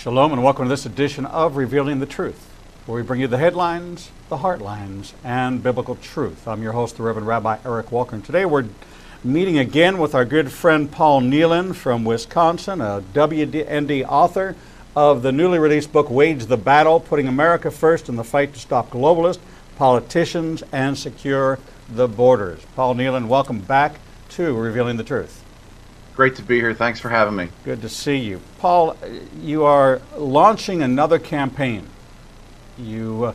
Shalom and welcome to this edition of Revealing the Truth, where we bring you the headlines, the heartlines, and biblical truth. I'm your host, the Reverend Rabbi Eric Walker, and today we're meeting again with our good friend Paul Nehlen from Wisconsin, a WND author of the newly released book, Wage the Battle, Putting America First in the Fight to Stop Globalists, Politicians, and Secure the Borders. Paul Nehlen, welcome back to Revealing the Truth. Great to be here. Thanks for having me. Good to see you. Paul, you are launching another campaign. You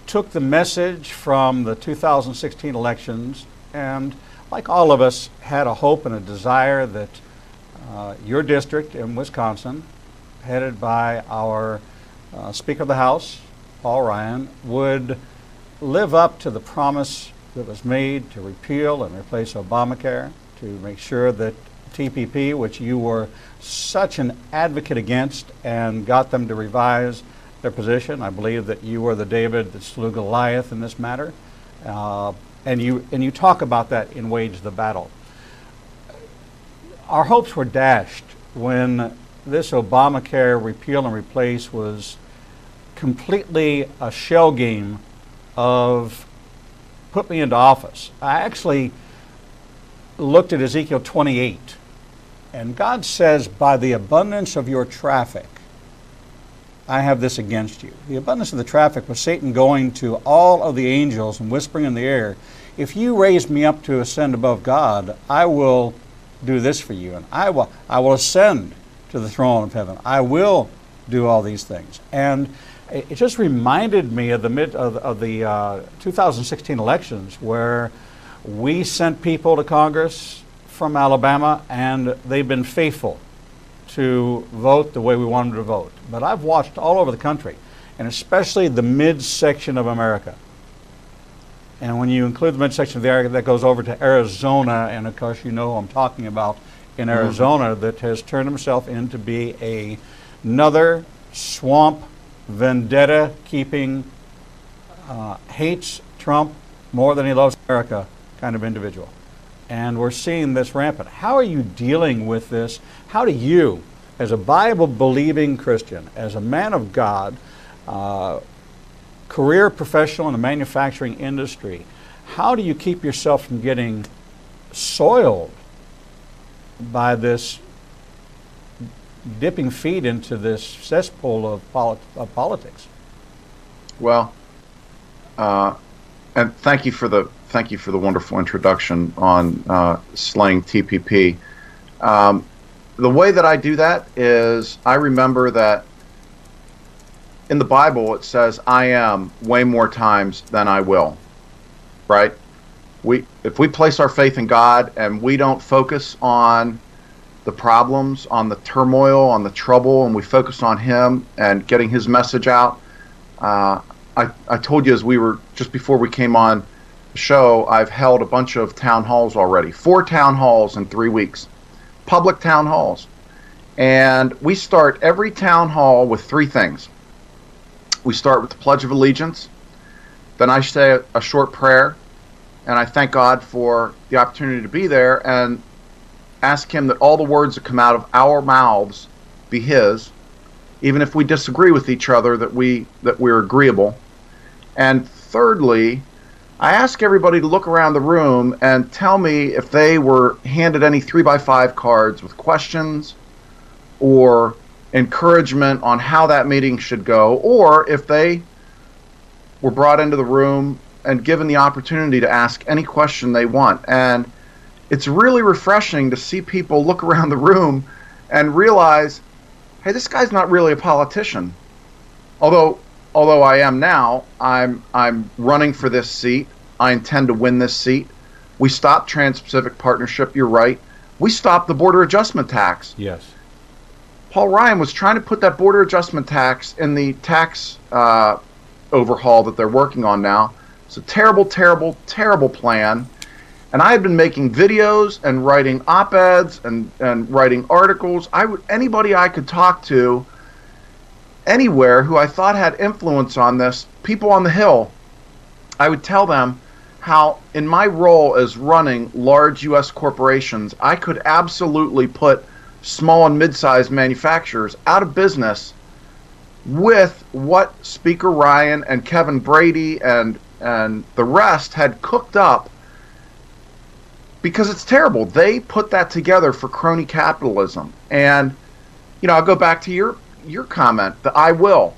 took the message from the 2016 elections and, like all of us, had a hope and a desire that your district in Wisconsin, headed by our Speaker of the House, Paul Ryan, would live up to the promise that was made to repeal and replace Obamacare, to make sure that TPP, which you were such an advocate against and got them to revise their position. I believe that you were the David that slew Goliath in this matter. And you talk about that in Wage the Battle. Our hopes were dashed when this Obamacare repeal and replace was completely a shell game of put me into office. I actually looked at Ezekiel 28, and God says, by the abundance of your traffic, I have this against you. The abundance of the traffic was Satan going to all of the angels and whispering in the air, if you raise me up to ascend above God, I will do this for you, and I will ascend to the throne of heaven. I will do all these things. And it just reminded me of the 2016 elections, where we sent people to Congress from Alabama, and they've been faithful to vote the way we want them to vote. But I've watched all over the country, and especially the midsection of America. And when you include the midsection of the area that goes over to Arizona, and of course you know who I'm talking about in Arizona, that has turned himself into be another swamp, vendetta-keeping, hates Trump more than he loves America kind of individual. And we're seeing this rampant. How are you dealing with this? How do you, as a Bible-believing Christian, as a man of God, career professional in the manufacturing industry, how do you keep yourself from getting soiled by this dipping feet into this cesspool of politics? Well, and thank you for the wonderful introduction on slaying TPP. The way that I do that is I remember that in the Bible it says, I am way more times than I will, right? If we place our faith in God and we don't focus on the problems, on the turmoil, on the trouble, and we focus on Him and getting His message out. I told you as we were, just before we came on the show, I've held a bunch of town halls already. 4 town halls in 3 weeks. Public town halls. And we start every town hall with 3 things. We start with the Pledge of Allegiance. Then I say a short prayer. And I thank God for the opportunity to be there and ask Him that all the words that come out of our mouths be His, even if we disagree with each other, that we're agreeable. And thirdly, I ask everybody to look around the room and tell me if they were handed any 3x5 cards with questions or encouragement on how that meeting should go, or if they were brought into the room and given the opportunity to ask any question they want. And it's really refreshing to see people look around the room and realize, hey, this guy's not really a politician. Although I am now, I'm running for this seat. I intend to win this seat. We stopped Trans-Pacific Partnership, you're right. We stopped the border adjustment tax. Yes. Paul Ryan was trying to put that border adjustment tax in the tax overhaul that they're working on now. It's a terrible, terrible, terrible plan. And I had been making videos and writing op-eds and writing articles. Anybody I could talk to anywhere who I thought had influence on this, people on the Hill, I would tell them how in my role as running large U.S. corporations, I could absolutely put small and mid-sized manufacturers out of business with what Speaker Ryan and Kevin Brady and the rest had cooked up, because it's terrible. They put that together for crony capitalism. And, I'll go back to your comment, the I will.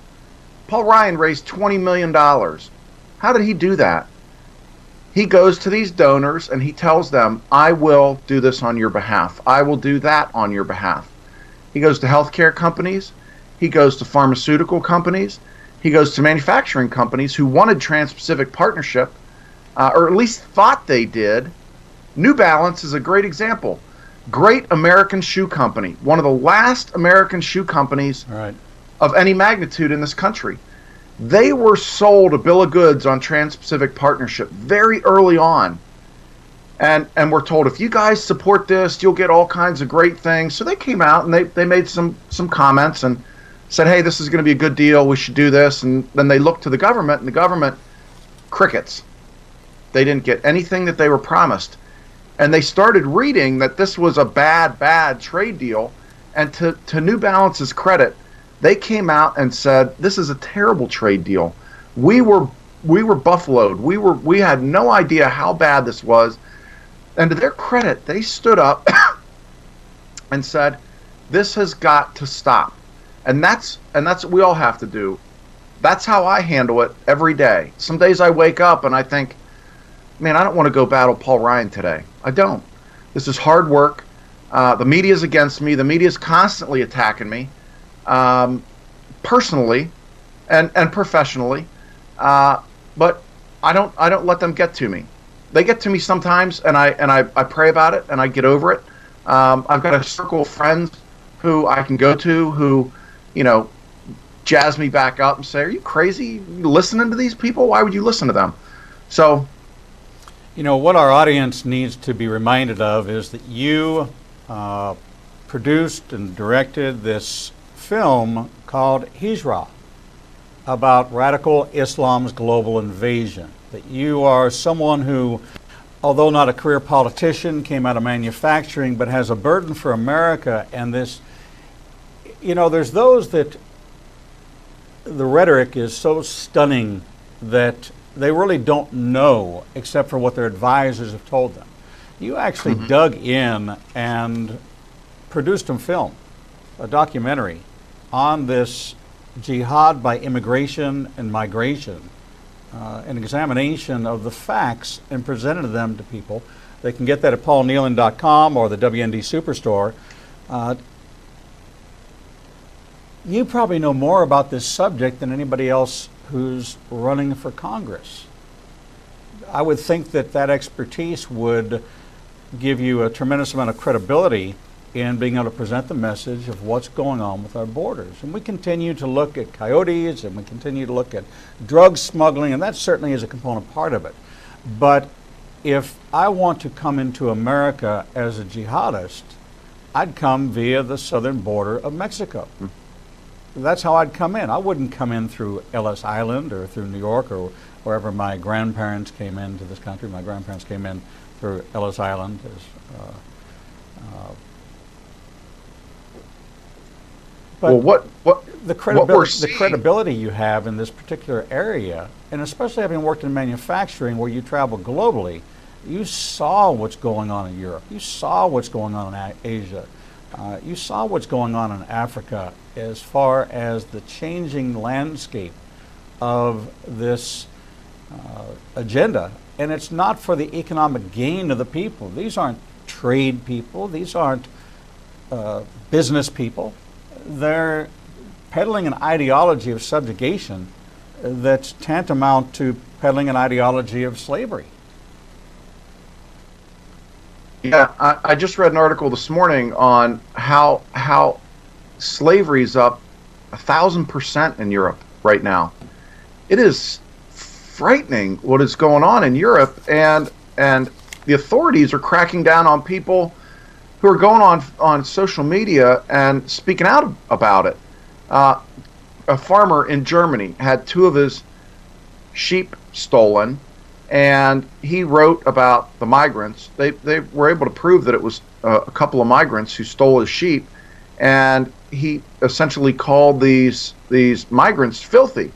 Paul Ryan raised $20 million. How did he do that? He goes to these donors and he tells them, I will do this on your behalf. I will do that on your behalf. He goes to healthcare companies. He goes to pharmaceutical companies. He goes to manufacturing companies who wanted Trans-Pacific Partnership, or at least thought they did. New Balance is a great example. Great American shoe company. One of the last American shoe companies of any magnitude in this country. They were sold a bill of goods on Trans-Pacific Partnership very early on. And we're told, if you guys support this, you'll get all kinds of great things. So they came out and they made some comments and said, hey, this is going to be a good deal. We should do this. And then they looked to the government, and the government, crickets. They didn't get anything that they were promised. And they started reading that this was a bad trade deal. And to New Balance's credit, they came out and said, this is a terrible trade deal. We were buffaloed. We had no idea how bad this was. And to their credit, they stood up and said, this has got to stop. And that's what we all have to do. That's how I handle it every day. Some days I wake up and I think, man, I don't want to go battle Paul Ryan today. I don't. This is hard work. The media is against me. The media is constantly attacking me, personally and professionally. But I don't let them get to me. They get to me sometimes, and I pray about it, and I get over it. I've got a circle of friends who I can go to who, jazz me back up and say, are you crazy? You listening to these people? Why would you listen to them? So, what our audience needs to be reminded of is that you produced and directed this film called Hijra about radical Islam's global invasion. That you are someone who, although not a career politician, came out of manufacturing, but has a burden for America. And this, there's those that the rhetoric is so stunning that they really don't know except for what their advisors have told them. You actually dug in and produced a film, a documentary on this jihad by immigration and migration, an examination of the facts and presented them to people. They can get that at paulnehlen.com or the WND Superstore. You probably know more about this subject than anybody else who's running for Congress. I would think that expertise would give you a tremendous amount of credibility in being able to present the message of what's going on with our borders. And we continue to look at coyotes, and we continue to look at drug smuggling, and that certainly is a component part of it. But if I want to come into America as a jihadist, I'd come via the southern border of Mexico. That's how I'd come in. I wouldn't come in through Ellis Island or through New York or wherever my grandparents came into this country. My grandparents came in through Ellis Island. But the credibility you have in this particular area, and especially having worked in manufacturing where you travel globally, you saw what's going on in Europe. You saw what's going on in Asia. You saw what's going on in Africa as far as the changing landscape of this agenda. And it's not for the economic gain of the people. These aren't trade people. These aren't business people. They're peddling an ideology of subjugation that's tantamount to peddling an ideology of slavery. Yeah, I just read an article this morning on how slavery's up 1,000% in Europe right now. It is frightening what is going on in Europe, and the authorities are cracking down on people who are going on social media and speaking out about it. A farmer in Germany had 2 of his sheep stolen, and he wrote about the migrants. They were able to prove that it was a couple of migrants who stole his sheep, and he essentially called these migrants filthy,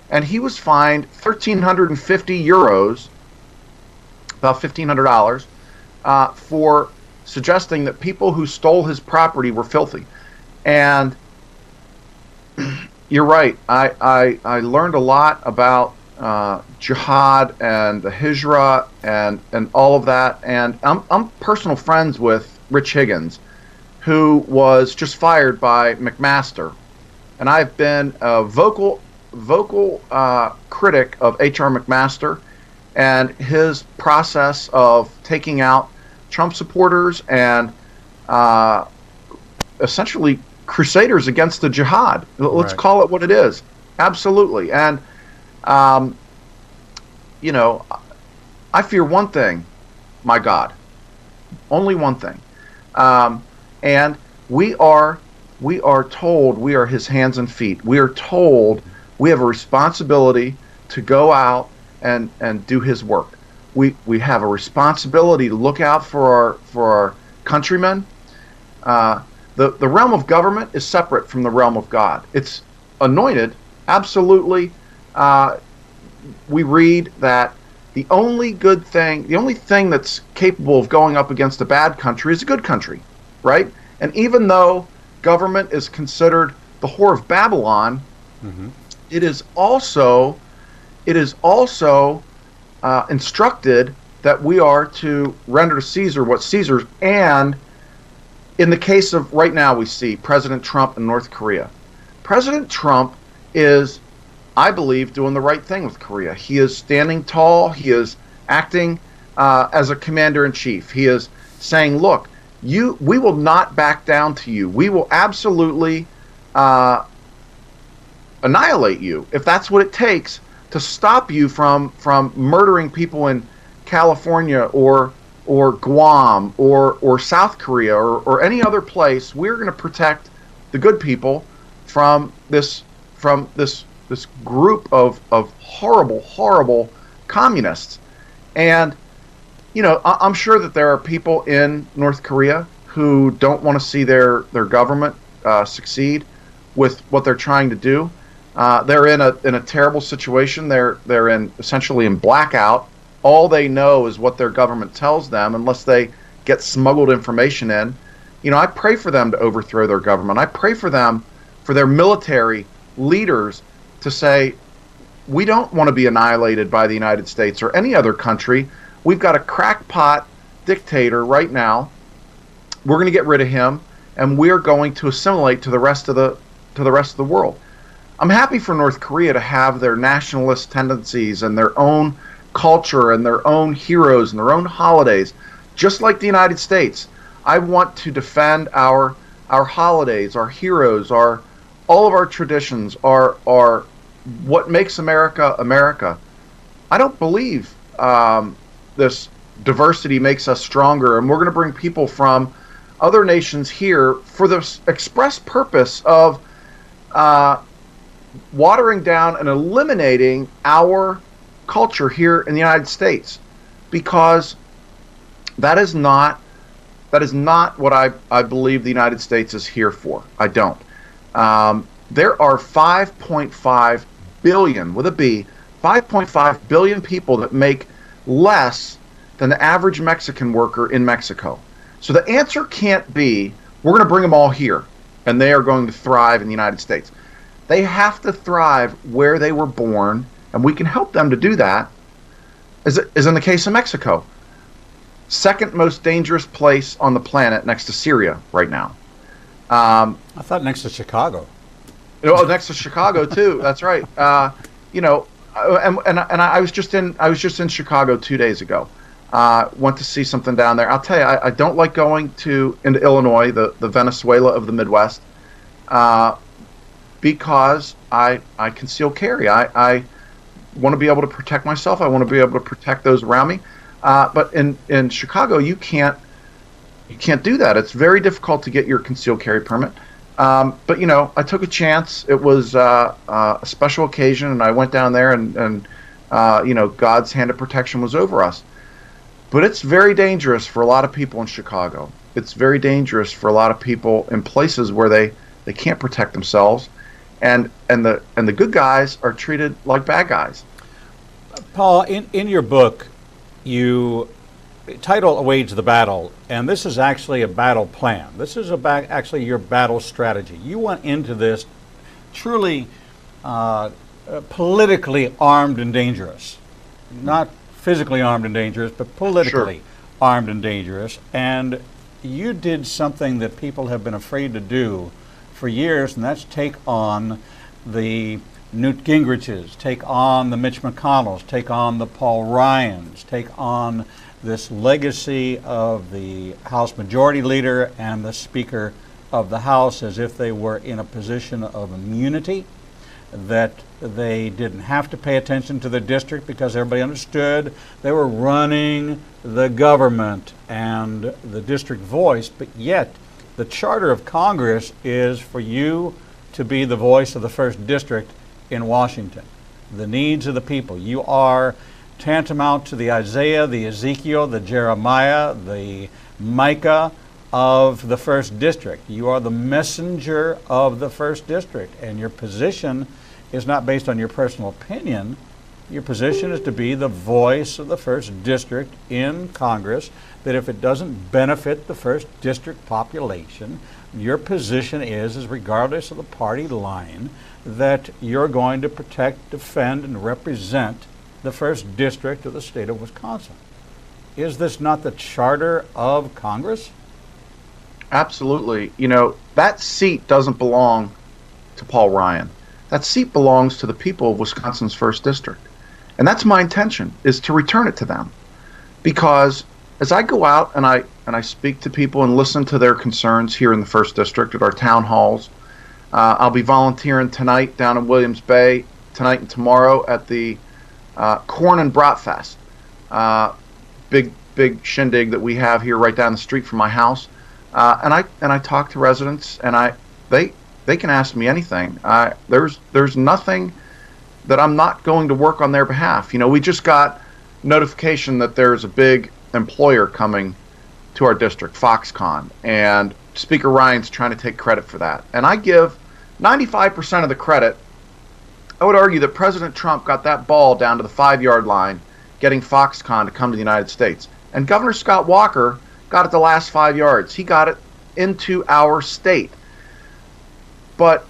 and he was fined 1,350 euros, about $1,500, for suggesting that people who stole his property were filthy. And you're right. I learned a lot about jihad and the hijra and all of that. And I'm personal friends with Rich Higgins, who was just fired by McMaster. And I've been a vocal critic of H.R. McMaster and his process of taking out Trump supporters and essentially crusaders against the jihad. Let's call it what it is. Absolutely. And, you know, I fear one thing, my God. Only one thing. And we are told we are his hands and feet. We are told we have a responsibility to go out and do his work. We have a responsibility to look out for our countrymen. The realm of government is separate from the realm of God. It's anointed, absolutely. We read that the only thing that's capable of going up against a bad country is a good country, right? And even though government is considered the whore of Babylon, it is also instructed that we are to render to Caesar what Caesar's. And in the case of right now, we see President Trump in North Korea. President Trump is, I believe, doing the right thing with Korea. He is standing tall. He is acting as a commander-in-chief. He is saying, look, we will not back down to you. We will absolutely annihilate you if that's what it takes to stop you from murdering people in California or Guam or South Korea or any other place. We're going to protect the good people from this group of horrible communists. And you know, I'm sure that there are people in North Korea who don't want to see their government succeed with what they're trying to do. They're in a terrible situation. They're essentially in blackout. All they know is what their government tells them, unless they get smuggled information in. You know, I pray for them to overthrow their government. I pray for them, for their military leaders to say, we don't want to be annihilated by the United States or any other country. We've got a crackpot dictator right now. We're going to get rid of him, and we're going to assimilate to the rest of the world. I'm happy for North Korea to have their nationalist tendencies and their own culture and their own heroes and their own holidays, just like the United States. I want to defend our holidays, our heroes, all of our traditions, our what makes America America. I don't believe this diversity makes us stronger, and we're going to bring people from other nations here for the express purpose of watering down and eliminating our culture here in the United States, because that is not what I believe the United States is here for. I don't. There are 5.5 billion, with a B, 5.5 billion people that make less than the average Mexican worker in Mexico. So the answer can't be, we're going to bring them all here, and they are going to thrive in the United States. They have to thrive where they were born, and we can help them to do that, as in the case of Mexico. Second most dangerous place on the planet next to Syria right now. I thought next to Chicago. Oh, next to Chicago too. That's right. You know, and I was just in Chicago 2 days ago. Went to see something down there. I'll tell you, I don't like going into Illinois, the Venezuela of the Midwest, because I conceal carry. I want to be able to protect myself. I want to be able to protect those around me. But in Chicago, you can't do that. It's very difficult to get your concealed carry permit. But you know, I took a chance. It was a special occasion, and I went down there, and you know, God's hand of protection was over us. But it's very dangerous for a lot of people in Chicago. it's very dangerous for a lot of people in places where they can't protect themselves, and the good guys are treated like bad guys. Paul, in your book, you title Wage the Battle, and this is actually a battle plan. This is actually your battle strategy. You went into this truly politically armed and dangerous. Not physically armed and dangerous, but politically armed and dangerous. And you did something that people have been afraid to do for years, and that's take on the Newt Gingriches, take on the Mitch McConnells, take on the Paul Ryans, take on this legacy of the House Majority Leader and the Speaker of the House as if they were in a position of immunity, that they didn't have to pay attention to the district because everybody understood they were running the government and the district voice. But yet, the charter of Congress is for you to be the voice of the first district in Washington, the needs of the people. You are tantamount to the Isaiah, the Ezekiel, the Jeremiah, the Micah of the first district. You are the messenger of the first district, and your position is not based on your personal opinion. Your position is to be the voice of the first district in Congress, that if it doesn't benefit the first district population, your position is regardless of the party line, that you're going to protect, defend, and represent the first district of the state of Wisconsin. Is this not the charter of Congress? Absolutely. You know, that seat doesn't belong to Paul Ryan. That seat belongs to the people of Wisconsin's first district. And that's my intention, is to return it to them. Because as I go out and I speak to people and listen to their concerns here in the first district at our town halls, I'll be volunteering tonight down in Williams Bay, tonight and tomorrow at the Corn and Brat Fest, big shindig that we have here right down the street from my house, and I talk to residents, and they can ask me anything. There's nothing that I'm not going to work on their behalf. You know, we just got notification that there's a big employer coming to our district, Foxconn, and Speaker Ryan's trying to take credit for that, and I give 95% of the credit. I would argue that President Trump got that ball down to the 5-yard line, getting Foxconn to come to the United States. And Governor Scott Walker got it the last 5 yards. He got it into our state. But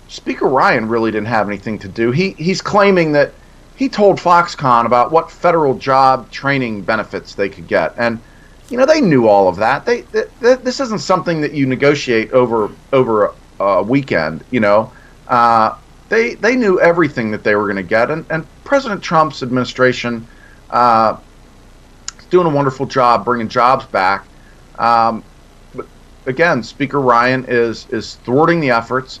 Speaker Ryan really didn't have anything to do. He's claiming that he told Foxconn about what federal job training benefits they could get. And, you know, they knew all of that. This isn't something that you negotiate over a weekend, you know. They knew everything that they were going to get, and President Trump's administration is doing a wonderful job bringing jobs back. But again, Speaker Ryan is thwarting the efforts.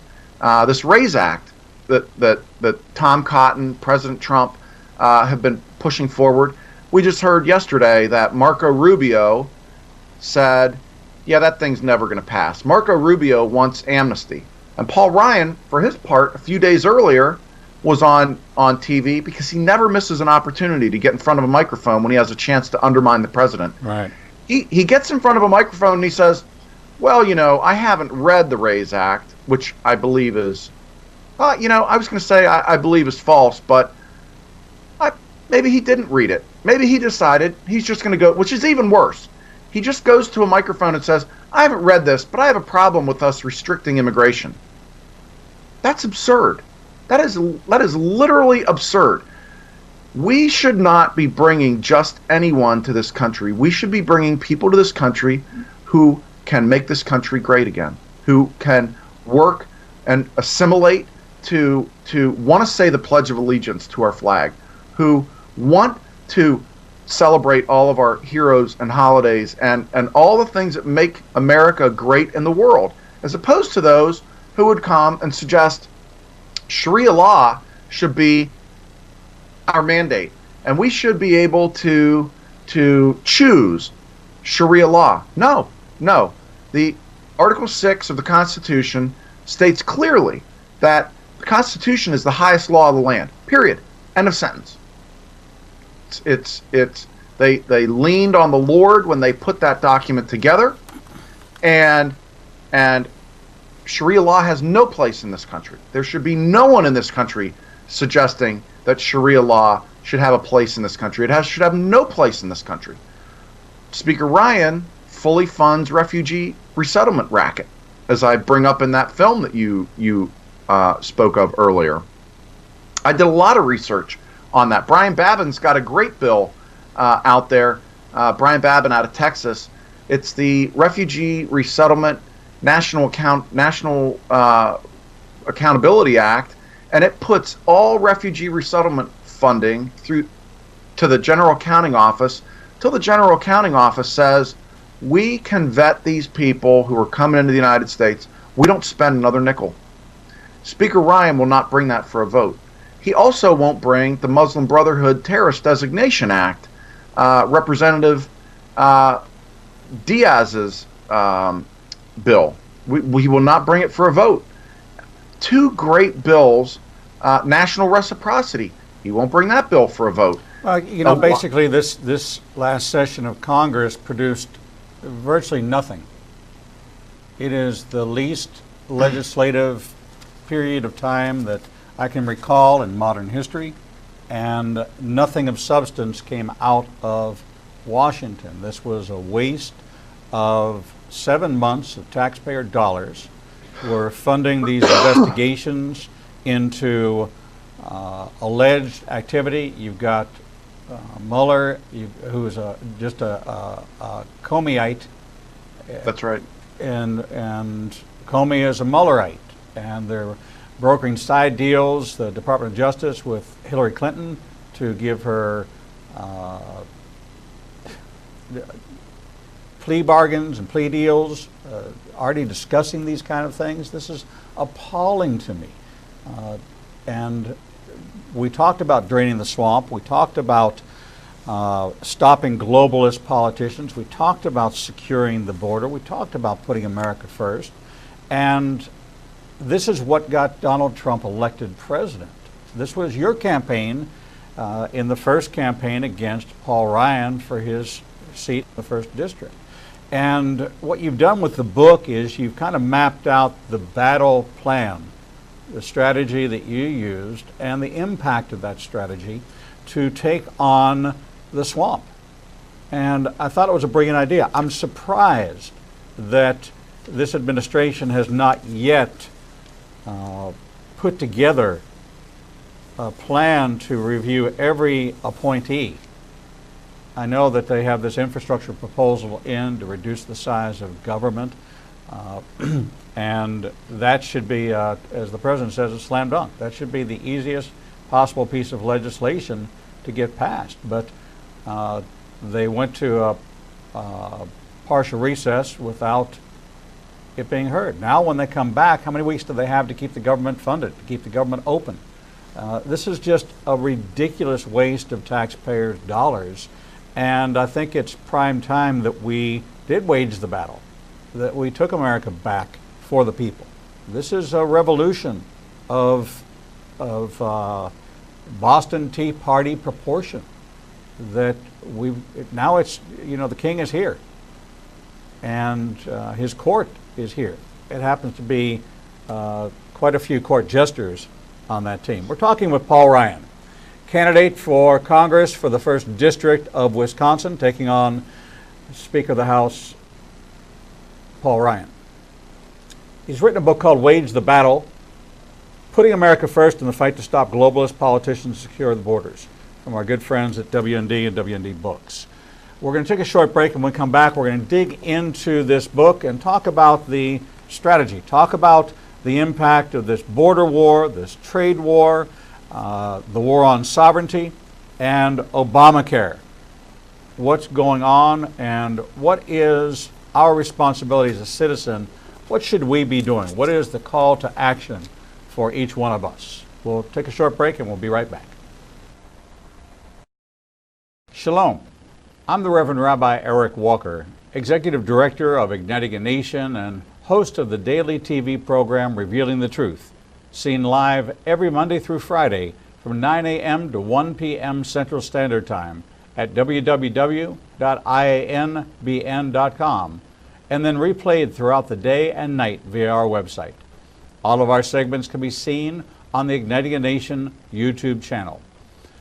This RAISE Act that Tom Cotton, President Trump have been pushing forward. We just heard yesterday that Marco Rubio said, yeah, that thing's never going to pass. Marco Rubio wants amnesty. And Paul Ryan, for his part, a few days earlier, was on TV because he never misses an opportunity to get in front of a microphone when he has a chance to undermine the president. Right. He gets in front of a microphone and he says, well, you know, I haven't read the RAISE Act, which I believe is, you know, I was going to say I believe is false, but maybe he didn't read it. Maybe he decided he's just going to go, which is even worse. He just goes to a microphone and says, I haven't read this, but I have a problem with us restricting immigration. That's absurd. That is literally absurd. We should not be bringing just anyone to this country. We should be bringing people to this country who can make this country great again, who can work and assimilate to want to say the Pledge of Allegiance to our flag, who want to celebrate all of our heroes and holidays and all the things that make America great in the world, as opposed to those who would come and suggest Sharia law should be our mandate, and we should be able to choose Sharia law. No. The Article 6 of the Constitution states clearly that the Constitution is the highest law of the land. Period. End of sentence. They leaned on the Lord when they put that document together, And and Sharia law has no place in this country. There should be no one in this country suggesting that Sharia law should have a place in this country. Should have no place in this country. Speaker Ryan fully funds refugee resettlement racket, as I bring up in that film that you spoke of earlier. I did a lot of research on that. Brian Babin's got a great bill out there. Brian Babin out of Texas. It's the Refugee Resettlement National Accountability Act, and it puts all refugee resettlement funding through to the General Accounting Office till the General Accounting Office says we can vet these people who are coming into the United States. We don't spend another nickel. Speaker Ryan will not bring that for a vote. He also won't bring the Muslim Brotherhood Terrorist Designation Act. Representative Diaz's bill. We will not bring it for a vote. Two great bills, national reciprocity. He won't bring that bill for a vote. Basically, this last session of Congress produced virtually nothing. It is the least legislative period of time that I can recall in modern history, and nothing of substance came out of Washington. This was a waste of 7 months of taxpayer dollars. We're funding these investigations into alleged activity. You've got Mueller, who is just a Comeyite. That's right. And Comey is a Muellerite, and they're brokering side deals, the Department of Justice with Hillary Clinton to give her plea bargains and plea deals, already discussing these kind of things. This is appalling to me. And we talked about draining the swamp. We talked about stopping globalist politicians. We talked about securing the border. We talked about putting America first. And this is what got Donald Trump elected president. This was your campaign in the first campaign against Paul Ryan for his seat in the 1st District. And what you've done with the book is you've kind of mapped out the battle plan, the strategy that you used, and the impact of that strategy to take on the swamp. And I thought it was a brilliant idea. I'm surprised that this administration has not yet put together a plan to review every appointee. I know that they have this infrastructure proposal in to reduce the size of government, and that should be, as the president says, a slam dunk. That should be the easiest possible piece of legislation to get passed. But they went to a partial recess without it being heard. Now when they come back, how many weeks do they have to keep the government funded, to keep the government open? This is just a ridiculous waste of taxpayers' dollars, and I think it's prime time that we did wage the battle, that we took America back for the people. This is a revolution of Boston Tea Party proportion, that now it's, the king is here, and his court is here. It happens to be quite a few court jesters on that team. We're talking with Paul Ryan, candidate for Congress for the 1st District of Wisconsin, taking on Speaker of the House, Paul Ryan. He's written a book called Wage the Battle, Putting America First in the Fight to Stop Globalist Politicians and Secure the Borders, from our good friends at WND and WND Books. We're going to take a short break, and when we come back, we're going to dig into this book and talk about the strategy, talk about the impact of this border war, this trade war, the war on sovereignty, and Obamacare. What's going on, and what is our responsibility as a citizen? What should we be doing? What is the call to action for each one of us? We'll take a short break, and we'll be right back. Shalom. I'm the Reverend Rabbi Eric Walker, Executive Director of Igniting a Nation and host of the daily TV program Revealing the Truth, seen live every Monday through Friday from 9 a.m. to 1 p.m. Central Standard Time at www.ianbn.com and then replayed throughout the day and night via our website. All of our segments can be seen on the Igniting a Nation YouTube channel.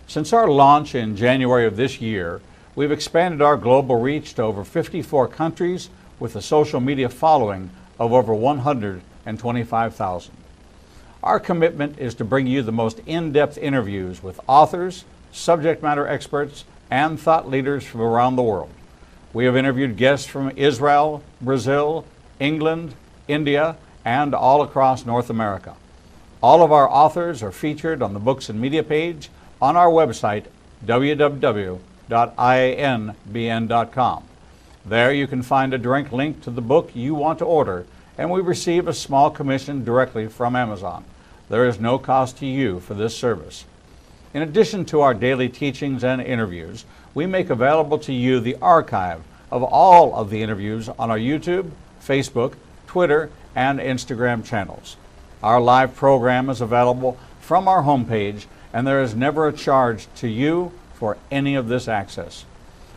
Since our launch in January of this year, we've expanded our global reach to over 54 countries with a social media following of over 125,000. Our commitment is to bring you the most in-depth interviews with authors, subject matter experts, and thought leaders from around the world. We have interviewed guests from Israel, Brazil, England, India, and all across North America. All of our authors are featured on the Books and Media page on our website, www.ianbn.com. There you can find a direct link to the book you want to order, and we receive a small commission directly from Amazon. There is no cost to you for this service. In addition to our daily teachings and interviews, we make available to you the archive of all of the interviews on our YouTube, Facebook, Twitter, and Instagram channels. Our live program is available from our homepage, and there is never a charge to you for any of this access.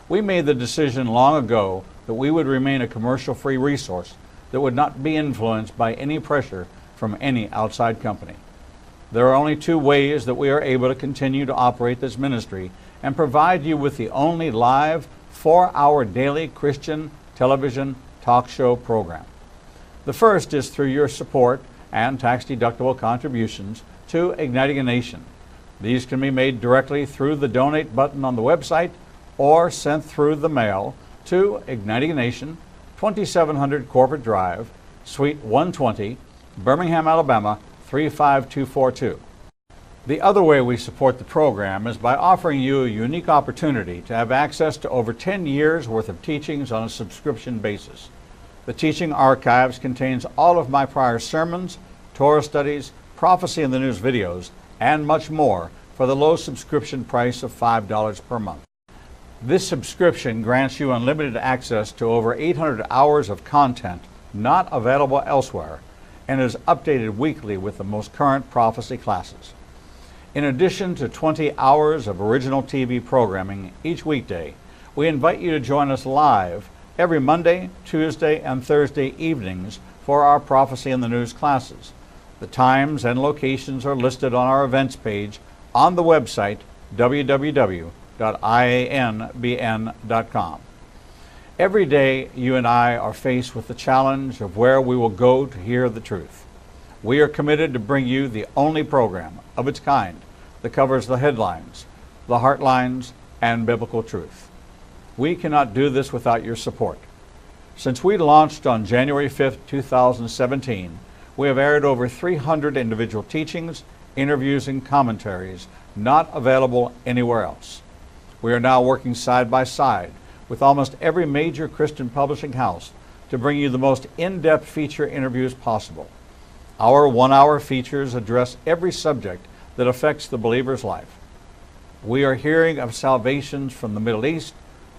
We made the decision long ago that we would remain a commercial-free resource that would not be influenced by any pressure from any outside company. There are only two ways that we are able to continue to operate this ministry and provide you with the only live 4-hour daily Christian television talk show program. The first is through your support and tax-deductible contributions to Igniting a Nation. These can be made directly through the donate button on the website or sent through the mail to Igniting a Nation, 2700 Corporate Drive, Suite 120, Birmingham, Alabama, 35242. The other way we support the program is by offering you a unique opportunity to have access to over 10 years worth of teachings on a subscription basis. The teaching archives contains all of my prior sermons, Torah studies, prophecy in the news videos, and much more for the low subscription price of $5 per month. This subscription grants you unlimited access to over 800 hours of content not available elsewhere and is updated weekly with the most current prophecy classes. In addition to 20 hours of original TV programming each weekday, we invite you to join us live every Monday, Tuesday, and Thursday evenings for our Prophecy in the News classes. The times and locations are listed on our events page on the website www.ianbn.com. Every day, you and I are faced with the challenge of where we will go to hear the truth. We are committed to bring you the only program of its kind that covers the headlines, the heartlines, and biblical truth. We cannot do this without your support. Since we launched on January 5th, 2017, we have aired over 300 individual teachings, interviews, and commentaries not available anywhere else. We are now working side by side with almost every major Christian publishing house to bring you the most in-depth feature interviews possible. Our 1-hour features address every subject that affects the believer's life. We are hearing of salvations from the Middle East,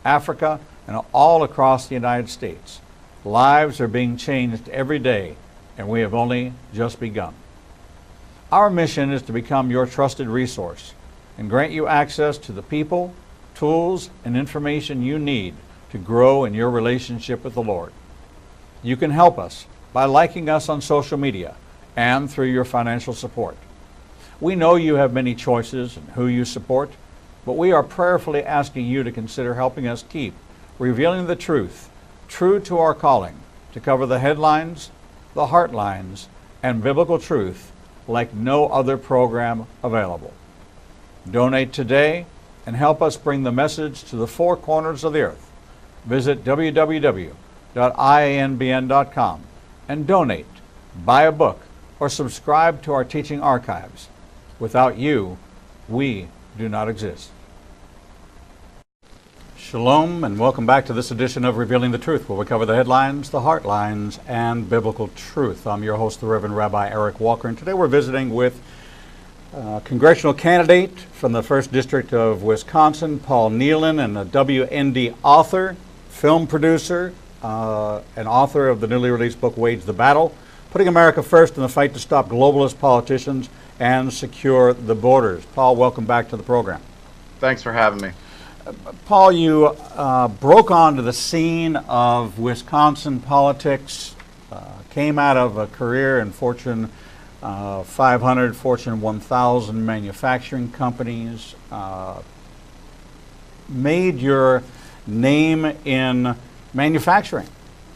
Africa, and all across the United States. Lives are being changed every day, and we have only just begun. Our mission is to become your trusted resource and grant you access to the people, tools, and information you need to grow in your relationship with the Lord. You can help us by liking us on social media and through your financial support. We know you have many choices in who you support, but we are prayerfully asking you to consider helping us keep revealing the truth, true to our calling, to cover the headlines, the heartlines, and biblical truth like no other program available. Donate today and help us bring the message to the four corners of the earth. Visit www.ianbn.com and donate, buy a book, or subscribe to our teaching archives. Without you, we do not exist. Shalom, and welcome back to this edition of Revealing the Truth, where we cover the headlines, the heartlines, and biblical truth. I'm your host, the Reverend Rabbi Eric Walker, and today we're visiting with a congressional candidate from the 1st District of Wisconsin, Paul Nehlen, and a WND author, film producer, and author of the newly released book, Wage the Battle, Putting America First in the Fight to Stop Globalist Politicians and Secure the Borders. Paul, welcome back to the program. Thanks for having me. Paul, you broke onto the scene of Wisconsin politics, came out of a career in Fortune 500, Fortune 1000 manufacturing companies, made your name in manufacturing,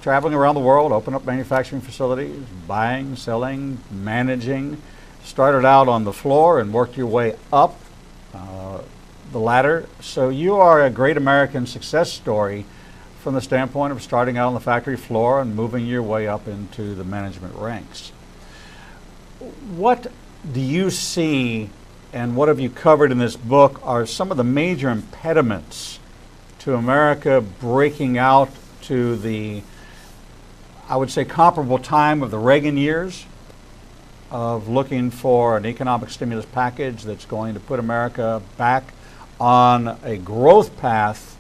traveling around the world, opened up manufacturing facilities, buying, selling, managing, started out on the floor and worked your way up the ladder. So you are a great American success story from the standpoint of starting out on the factory floor and moving your way up into the management ranks. What do you see, and what have you covered in this book, are some of the major impediments to America breaking out to the, I would say, comparable time of the Reagan years, of looking for an economic stimulus package that's going to put America back on a growth path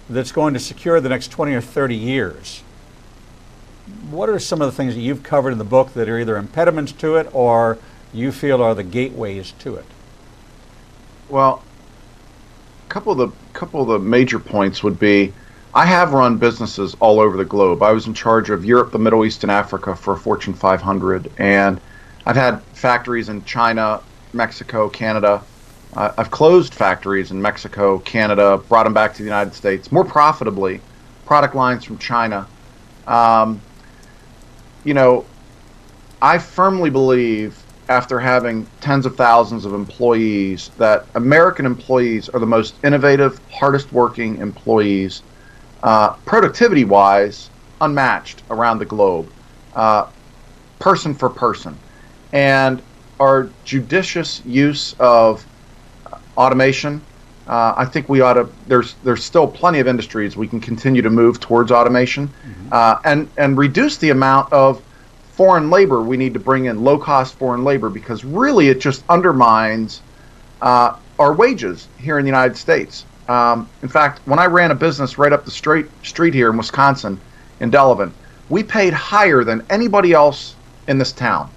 that's going to secure the next 20 or 30 years? What are some of the things that you've covered in the book that are either impediments to it or you feel are the gateways to it? Well, a couple of the major points would be, I have run businesses all over the globe. I was in charge of Europe, the Middle East, and Africa for Fortune 500, and I've had factories in China, Mexico, Canada. I've closed factories in Mexico, Canada, brought them back to the United States more profitably, product lines from China. I firmly believe, after having tens of thousands of employees, that American employees are the most innovative, hardest working employees, productivity-wise, unmatched around the globe, person for person. And our judicious use of automation, I think we ought to. There's still plenty of industries we can continue to move towards automation, and reduce the amount of foreign labor we need to bring in, low-cost foreign labor, because really it just undermines our wages here in the United States. In fact, when I ran a business right up the street here in Wisconsin, in Delavan, we paid higher than anybody else in this town.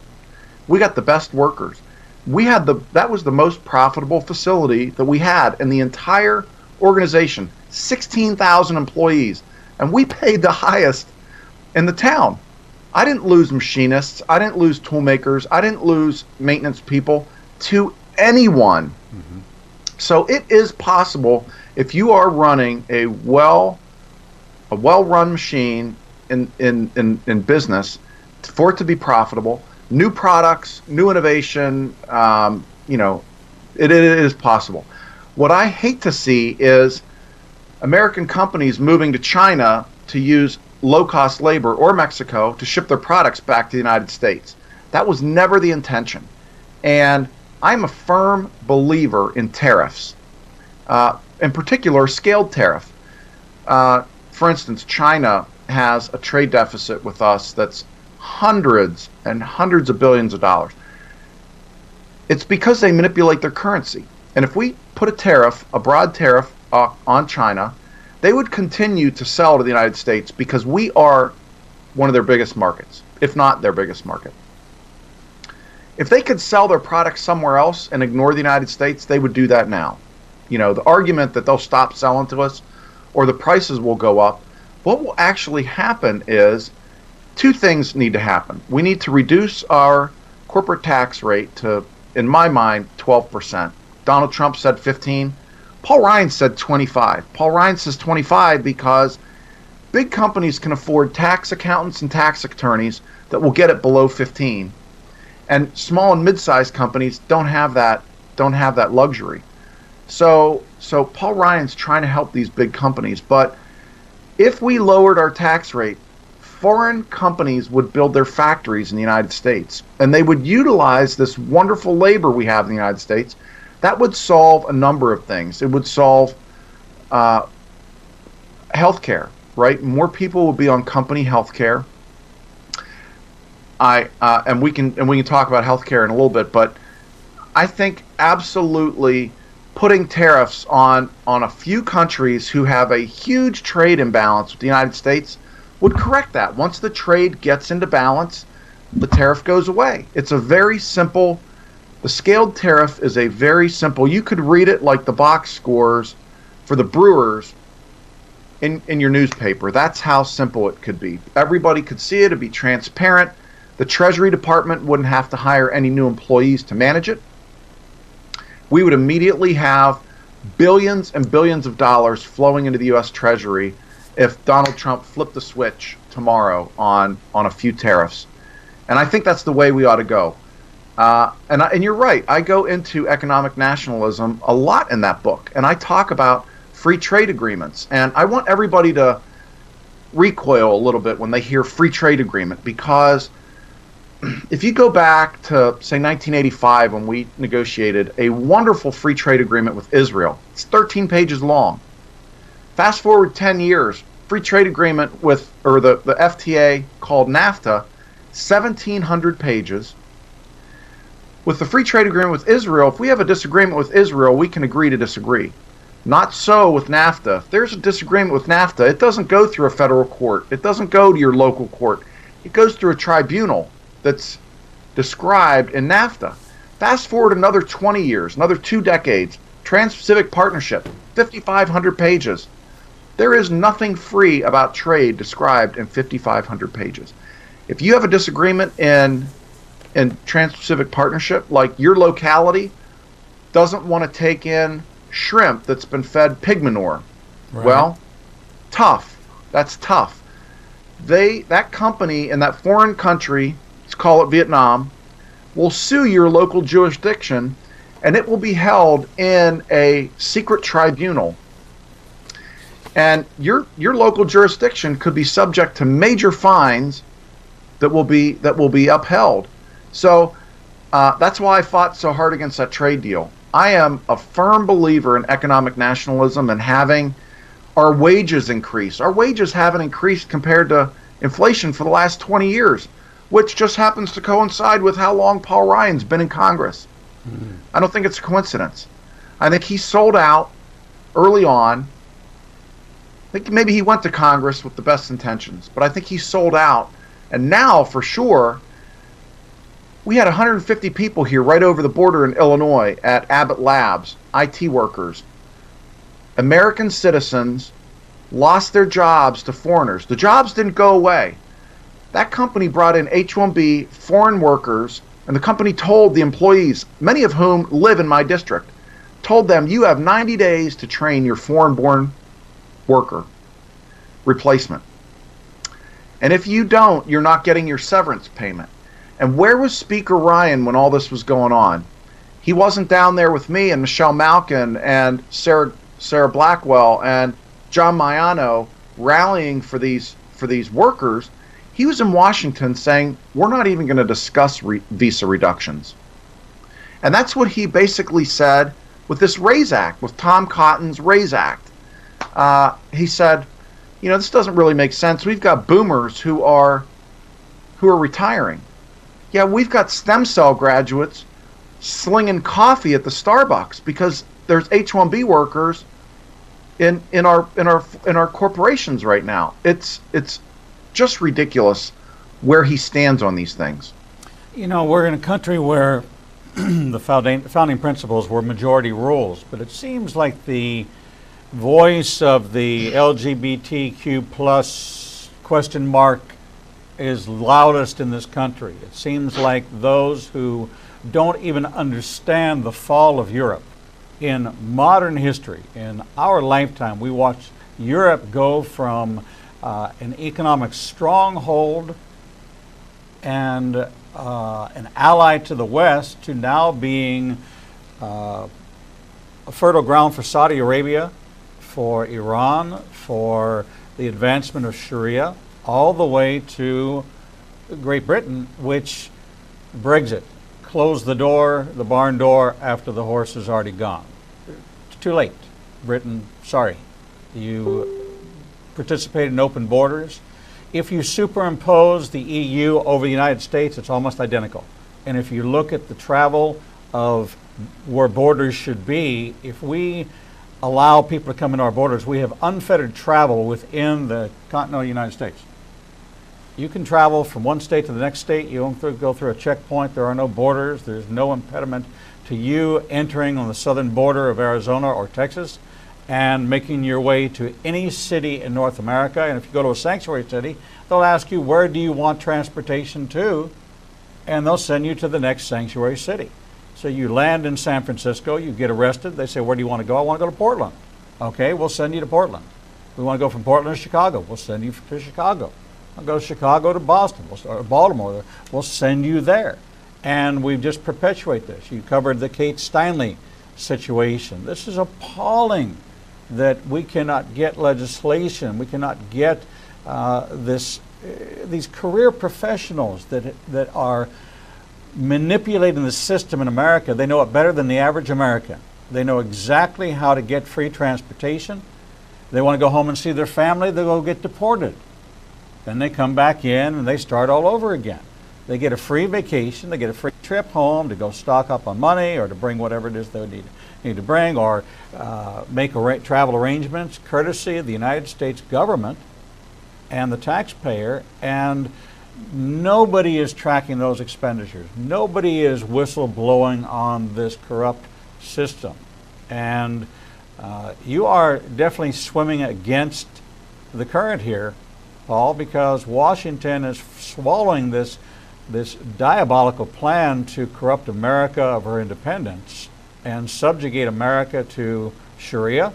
We got the best workers. That was the most profitable facility that we had in the entire organization, 16,000 employees, and we paid the highest in the town. I didn't lose machinists, I didn't lose tool makers, I didn't lose maintenance people to anyone. Mm-hmm. So it is possible, if you are running a well-run machine in business, for it to be profitable. New products, new innovation, it is possible. What I hate to see is American companies moving to China to use low-cost labor, or Mexico, to ship their products back to the United States. That was never the intention. And I'm a firm believer in tariffs, in particular scaled tariff. For instance, China has a trade deficit with us that's hundreds and hundreds of billions of dollars. It's because they manipulate their currency. And if we put a broad tariff on China, they would continue to sell to the United States because we are one of their biggest markets, if not their biggest market. If they could sell their products somewhere else and ignore the United States, they would do that now. The argument that they'll stop selling to us or the prices will go up, what will actually happen is two things need to happen. We need to reduce our corporate tax rate to, in my mind, 12%. Donald Trump said 15. Paul Ryan said 25. Paul Ryan says 25 because big companies can afford tax accountants and tax attorneys that will get it below 15. And small and mid-sized companies don't have that luxury. So Paul Ryan's trying to help these big companies, but if we lowered our tax rate, foreign companies would build their factories in the United States, and they would utilize this wonderful labor we have in the United States. That would solve a number of things. It would solve healthcare, right? More people would be on company healthcare. And we can talk about healthcare in a little bit, but I think absolutely putting tariffs on a few countries who have a huge trade imbalance with the United States would correct that. Once the trade gets into balance, the tariff goes away. It's a very simple, the scaled tariff is a very simple, you could read it like the box scores for the brewers in your newspaper. That's how simple it could be. Everybody could see it. It'd be transparent. The Treasury Department wouldn't have to hire any new employees to manage it. We would immediately have billions and billions of dollars flowing into the U.S. Treasury if Donald Trump flipped the switch tomorrow on a few tariffs. And I think that's the way we ought to go. And you're right. I go into economic nationalism a lot in that book. And I talk about free trade agreements. And I want everybody to recoil a little bit when they hear free trade agreement, because if you go back to, say, 1985, when we negotiated a wonderful free trade agreement with Israel, it's 13 pages long. Fast forward 10 years, free trade agreement with, or the FTA called NAFTA, 1,700 pages. With the free trade agreement with Israel, if we have a disagreement with Israel, we can agree to disagree. Not so with NAFTA. If there's a disagreement with NAFTA, it doesn't go through a federal court. It doesn't go to your local court. It goes through a tribunal that's described in NAFTA. Fast forward another 20 years, another 2 decades, Trans-Pacific Partnership, 5,500 pages. There is nothing free about trade described in 5,500 pages. If you have a disagreement in Trans-Pacific Partnership, like your locality doesn't want to take in shrimp that's been fed pig manure, right. Well, tough. That's tough. That company in that foreign country, let's call it Vietnam, will sue your local jurisdiction, and it will be held in a secret tribunal. And your local jurisdiction could be subject to major fines that will be upheld. So that's why I fought so hard against that trade deal. I am a firm believer in economic nationalism and having our wages increase. Our wages haven't increased compared to inflation for the last 20 years, which just happens to coincide with how long Paul Ryan's been in Congress. Mm-hmm. I don't think it's a coincidence. I think he sold out early on. I think maybe he went to Congress with the best intentions, but I think he sold out. And now, for sure, we had 150 people here right over the border in Illinois at Abbott Labs, IT workers. American citizens lost their jobs to foreigners. The jobs didn't go away. That company brought in H-1B foreign workers, and the company told the employees, many of whom live in my district, told them, you have 90 days to train your foreign-born worker replacement. And if you don't, you're not getting your severance payment. And where was Speaker Ryan when all this was going on? He wasn't down there with me and Michelle Malkin and Sarah Blackwell and John Maiano rallying for these workers. He was in Washington saying, we're not even going to discuss visa reductions. And that's what he basically said with this RAISE Act, with Tom Cotton's RAISE Act. He said, this doesn't really make sense. We've got boomers who are retiring. Yeah, we've got stem cell graduates slinging coffee at the Starbucks because there's H-1B workers in our corporations right now. It's just ridiculous where he stands on these things. We're in a country where the founding principles were majority rules, but it seems like the voice of the LGBTQ plus question mark is loudest in this country. It seems like those who don't even understand the fall of Europe in modern history, in our lifetime, we watched Europe go from an economic stronghold and an ally to the West to now being a fertile ground for Saudi Arabia, for Iran, for the advancement of Sharia, all the way to Great Britain, which Brexit closed the door, the barn door, after the horse is already gone. It's too late. Britain, sorry. You participated in open borders. If you superimpose the EU over the United States, it's almost identical. And if you look at the travel of where borders should be, if we allow people to come into our borders, we have unfettered travel within the continental United States. You can travel from one state to the next state. You don't go through a checkpoint. There are no borders. There's no impediment to you entering on the southern border of Arizona or Texas and making your way to any city in North America. And if you go to a sanctuary city, they'll ask you, where do you want transportation to? And they'll send you to the next sanctuary city. So you land in San Francisco, you get arrested. They say, where do you want to go? I want to go to Portland. Okay, we'll send you to Portland. We want to go from Portland to Chicago. We'll send you to Chicago. I'll go to Chicago to Boston, or Baltimore. We'll send you there. And we just perpetuate this. You covered the Kate Steinle situation. This is appalling that we cannot get legislation. We cannot get these career professionals that are manipulating the system in America. They know it better than the average American. They know exactly how to get free transportation. They want to go home and see their family, they go get deported. Then they come back in and they start all over again. They get a free vacation, they get a free trip home to go stock up on money or to bring whatever it is they need to bring, or make travel arrangements courtesy of the United States government and the taxpayer, and nobody is tracking those expenditures. Nobody is whistleblowing on this corrupt system. And you are definitely swimming against the current here, Paul, because Washington is swallowing this diabolical plan to corrupt America of her independence and subjugate America to Sharia,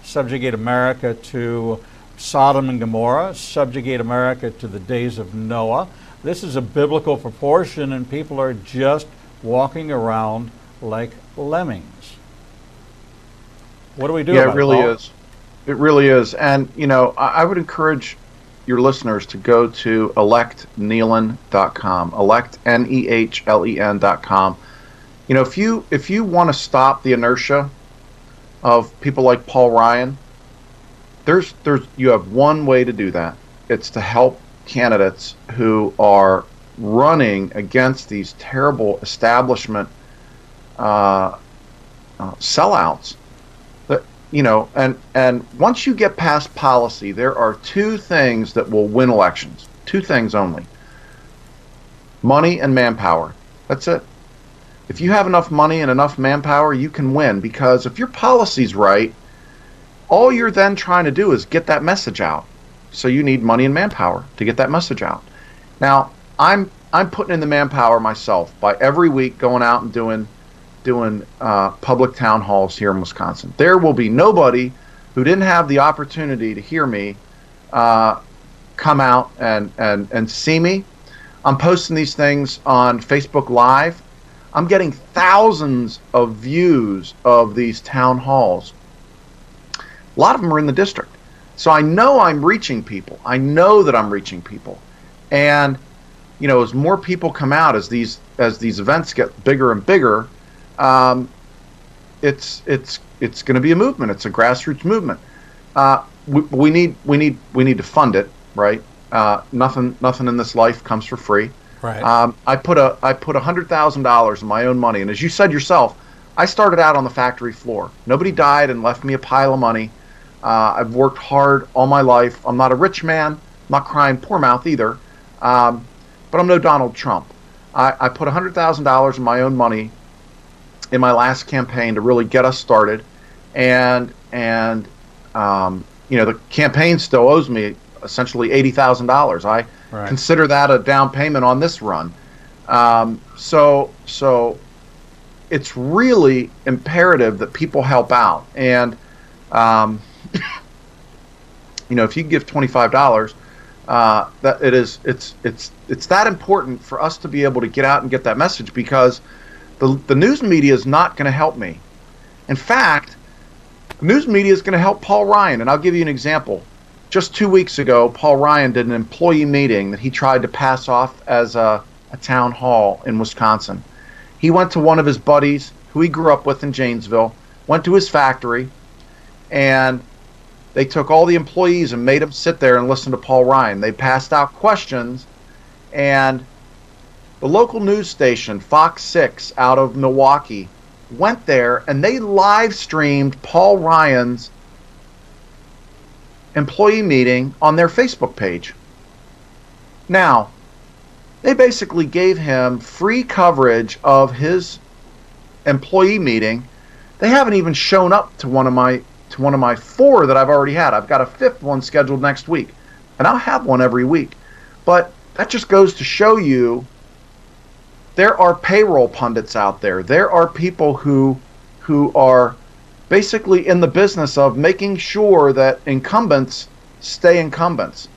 subjugate America to Sodom and Gomorrah, subjugate America to the days of Noah. This is a biblical proportion, and people are just walking around like lemmings. What do we do about it? Yeah, it really Paul? is. It really is. And, I would encourage your listeners to go to electnehlen.com, elect, Nehlen.com. If you want to stop the inertia of people like Paul Ryan, you have one way to do that. It's to help candidates who are running against these terrible establishment sellouts. And once you get past policy, there are two things that will win elections. Two things only: money and manpower. That's it. If you have enough money and enough manpower, you can win, because if your policy's right, all you're then trying to do is get that message out. So you need money and manpower to get that message out. Now, I'm putting in the manpower myself by every week going out and doing public town halls here in Wisconsin. There will be nobody who didn't have the opportunity to hear me come out and see me. I'm posting these things on Facebook Live. I'm getting thousands of views of these town halls. A lot of them are in the district. So I know I'm reaching people. I know that I'm reaching people. And, as more people come out, as these events get bigger and bigger, it's going to be a movement. It's a grassroots movement. We need to fund it, right? Nothing in this life comes for free. Right. I put $100,000 of my own money, and as you said yourself, I started out on the factory floor. Nobody died and left me a pile of money. I've worked hard all my life. I'm not a rich man. I'm not crying poor mouth either. But I'm no Donald Trump. I put $100,000 of my own money in my last campaign to really get us started, and the campaign still owes me essentially $80,000. I consider that a down payment on this run. So it's really imperative that people help out, and if you give $25, that it's that important for us to be able to get out and get that message, because the news media is not going to help me. In fact, the news media is going to help Paul Ryan, and I'll give you an example. Just 2 weeks ago, Paul Ryan did an employee meeting that he tried to pass off as a town hall in Wisconsin. He went to one of his buddies who he grew up with in Janesville, went to his factory, and they took all the employees and made them sit there and listen to Paul Ryan. They passed out questions, and the local news station, Fox 6 out of Milwaukee, went there and they live streamed Paul Ryan's employee meeting on their Facebook page. Now, they basically gave him free coverage of his employee meeting. They haven't even shown up to one of my to one of my 4 that I've already had. I've got a 5th one scheduled next week, and I'll have one every week. But that just goes to show you there are payroll pundits out there. There are people who are basically in the business of making sure that incumbents stay incumbents.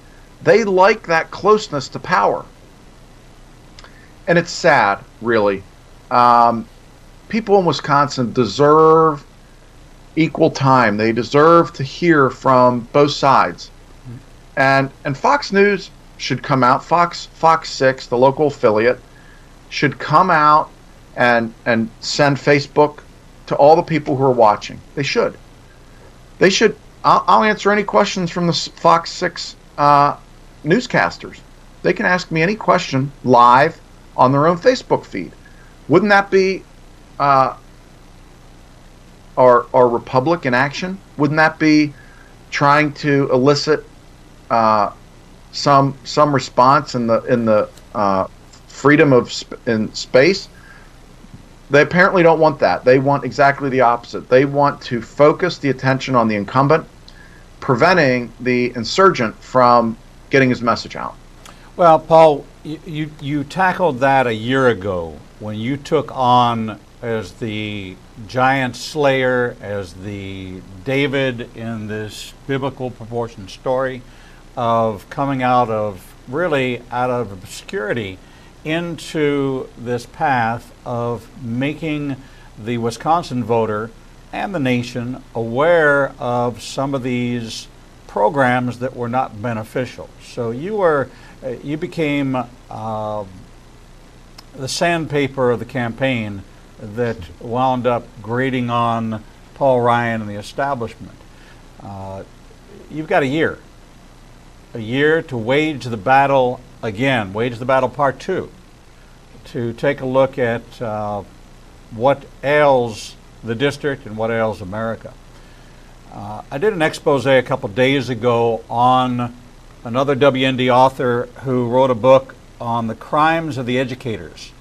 They like that closeness to power. And it's sad, really. People in Wisconsin deserve equal time. They deserve to hear from both sides. And Fox News should come out, Fox 6, the local affiliate, should come out and send Facebook to all the people who are watching. They should. I'll answer any questions from the Fox 6 newscasters. They can ask me any question live on their own Facebook feed. Wouldn't that be our republic in action? Wouldn't that be trying to elicit some response in the freedom of in space? They apparently don't want that. They want exactly the opposite. They want to focus the attention on the incumbent, preventing the insurgent from getting his message out. Well, Paul, you tackled that a year ago when you took on as the giant slayer, as the David in this biblical proportion story of coming out of obscurity into this path of making the Wisconsin voter and the nation aware of some of these programs that were not beneficial. So you became the sandpaper of the campaign that wound up grating on Paul Ryan and the establishment. You've got a year to wage the battle again, wage the battle part 2, to take a look at what ails the district and what ails America. I did an expose a couple days ago on another WND author who wrote a book on the crimes of the educators,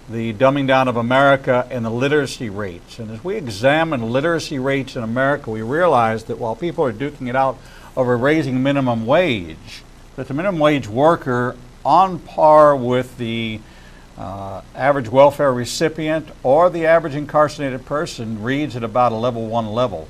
the dumbing down of America and the literacy rates. And as we examine literacy rates in America, we realize that while people are duking it out over raising minimum wage, that the minimum wage worker, on par with the average welfare recipient or the average incarcerated person, reads at about a level 1 level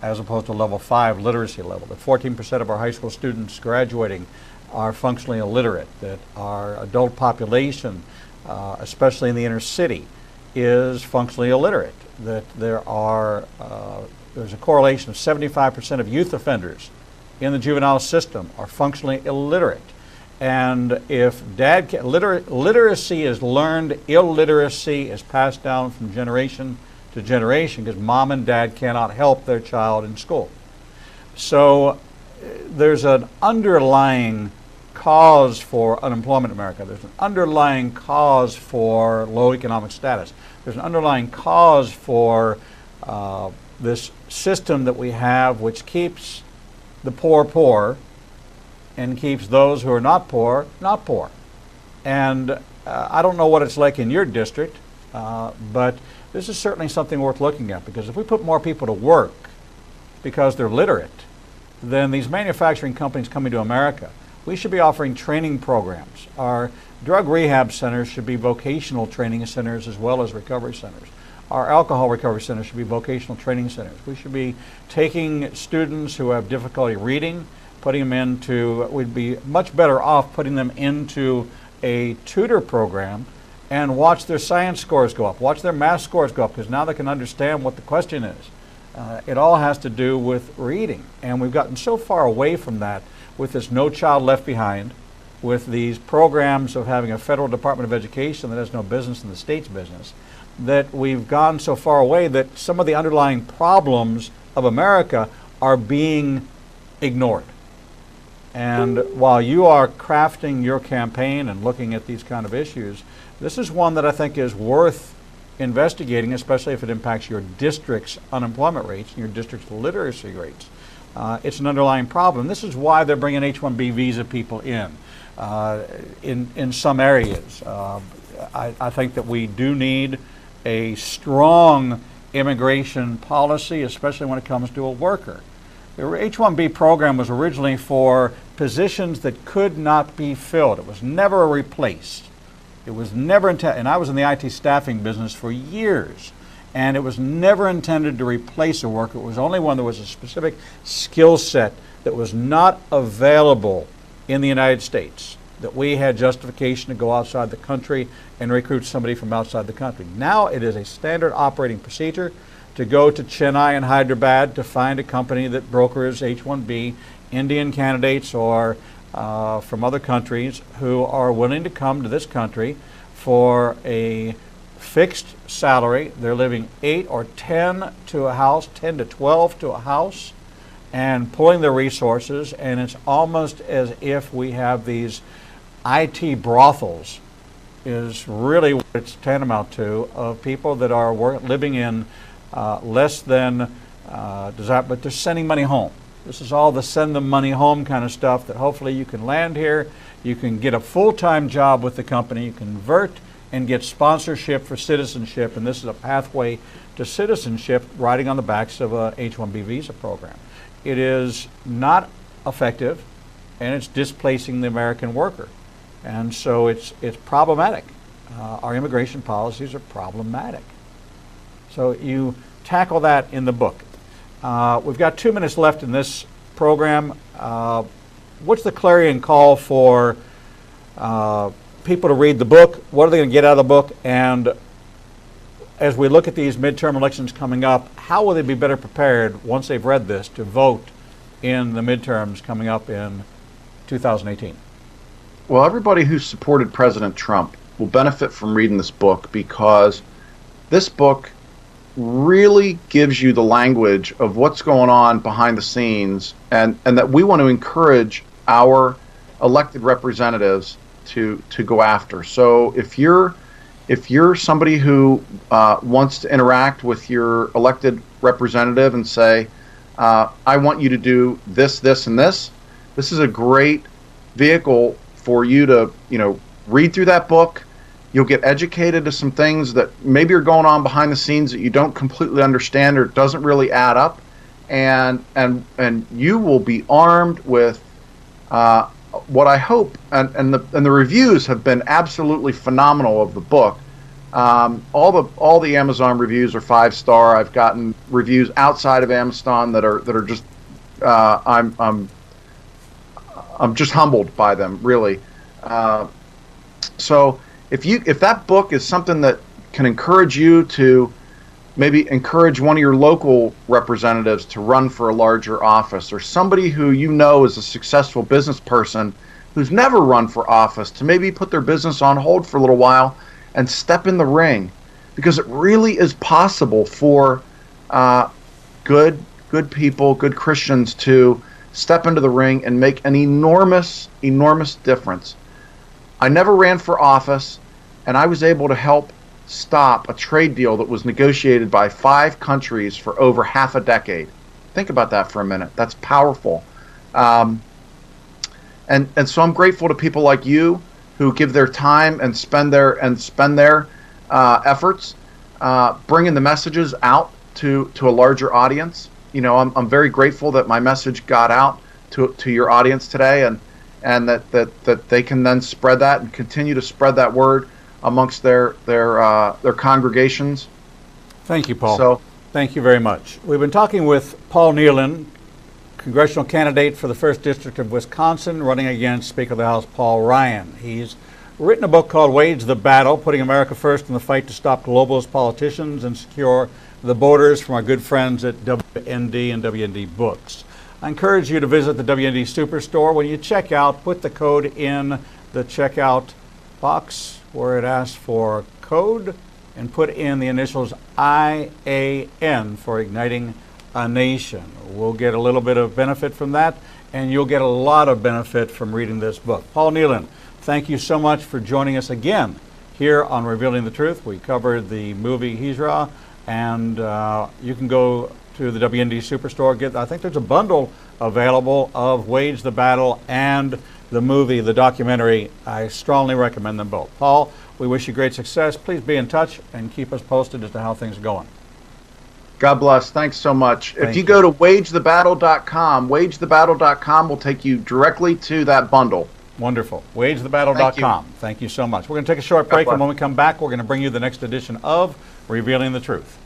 as opposed to level 5 literacy level. That 14% of our high school students graduating are functionally illiterate, that our adult population, especially in the inner city, is functionally illiterate, that there's a correlation of 75% of youth offenders in the juvenile system are functionally illiterate. And if literacy is learned, illiteracy is passed down from generation to generation because mom and dad cannot help their child in school. So there's an underlying cause for unemployment in America. There's an underlying cause for low economic status. There's an underlying cause for this system that we have, which keeps the poor poor and keeps those who are not poor not poor. And I don't know what it's like in your district, but this is certainly something worth looking at, because if we put more people to work because they're literate, then these manufacturing companies coming to America, we should be offering training programs. Our drug rehab centers should be vocational training centers as well as recovery centers. Our alcohol recovery centers should be vocational training centers. We should be taking students who have difficulty reading, putting them into, we'd be much better off putting them into a tutor program and watch their science scores go up, watch their math scores go up, because now they can understand what the question is. It all has to do with reading, and we've gotten so far away from that with this No Child Left Behind, with these programs of having a federal Department of Education that has no business in the state's business, that we've gone so far away that some of the underlying problems of America are being ignored. And while you are crafting your campaign and looking at these kind of issues, this is one that I think is worth investigating, especially if it impacts your district's unemployment rates and your district's literacy rates. It's an underlying problem. This is why they're bringing H-1B visa people in some areas. I think that we do need a strong immigration policy, especially when it comes to a worker. The H-1B program was originally for positions that could not be filled. It was never replaced. It was never intended, and I was in the IT staffing business for years, and it was never intended to replace a worker. It was only when there was a specific skill set that was not available in the United States that we had justification to go outside the country and recruit somebody from outside the country. Now it is a standard operating procedure to go to Chennai and Hyderabad to find a company that brokers H-1B Indian candidates or from other countries who are willing to come to this country for a fixed salary. They're living 8 or 10 to a house, 10 to 12 to a house, and pulling their resources, and it's almost as if we have these IT brothels is really what it's tantamount to, of people that are living in less than desire, but they're sending money home. This is all the send them money home kind of stuff that hopefully you can land here, you can get a full-time job with the company, you convert and get sponsorship for citizenship, and this is a pathway to citizenship riding on the backs of a H-1B visa program. It is not effective, and it's displacing the American worker. And so it's problematic. Our immigration policies are problematic. So you tackle that in the book. We've got 2 minutes left in this program. What's the clarion call for people to read the book? What are they going to get out of the book? And as we look at these midterm elections coming up, how will they be better prepared once they've read this to vote in the midterms coming up in 2018? Well, everybody who supported President Trump will benefit from reading this book, because this book really gives you the language of what's going on behind the scenes, and that we want to encourage our elected representatives to go after. So if you're somebody who wants to interact with your elected representative and say, I want you to do this, this, and this is a great vehicle for you to, read through that book. You'll get educated to some things that maybe are going on behind the scenes that you don't completely understand or doesn't really add up, and you will be armed with what I hope, and the reviews have been absolutely phenomenal of the book. All the Amazon reviews are 5-star. I've gotten reviews outside of Amazon that are just I'm just humbled by them, really. So if that book is something that can encourage you to maybe encourage one of your local representatives to run for a larger office, or somebody who is a successful business person who's never run for office to maybe put their business on hold for a little while and step in the ring, because it really is possible for good people, good Christians to step into the ring and make an enormous, enormous difference. I never ran for office, and I was able to help stop a trade deal that was negotiated by 5 countries for over half a decade. Think about that for a minute. That's powerful. And so I'm grateful to people like you who give their time and spend their efforts bringing the messages out to a larger audience. I'm very grateful that my message got out to your audience today, and that they can then spread that and continue to spread that word amongst their congregations. Thank you, Paul. So, thank you very much. We've been talking with Paul Nehlen, congressional candidate for the 1st District of Wisconsin, running against Speaker of the House Paul Ryan. He's written a book called Wage the Battle, Putting America First in the Fight to Stop Globalist Politicians and Secure the Borders, from our good friends at WND and WND Books. I encourage you to visit the WND Superstore. When you check out, put the code in the checkout box where it asks for code, and put in the initials IAN for Igniting a Nation. We'll get a little bit of benefit from that, and you'll get a lot of benefit from reading this book. Paul Nehlen, thank you so much for joining us again here on Revealing the Truth. We covered the movie Hijra, and you can go to the WND Superstore. I think there's a bundle available of Wage the Battle and the movie, the documentary. I strongly recommend them both. Paul, we wish you great success. Please be in touch and keep us posted as to how things are going. God bless. Thanks so much. Thank If you you. go to wagethebattle.com, wagethebattle.com will take you directly to that bundle. Wonderful. WageTheBattle.com. Thank you so much. We're going to take a short break, and when we come back, we're going to bring you the next edition of Revealing the Truth.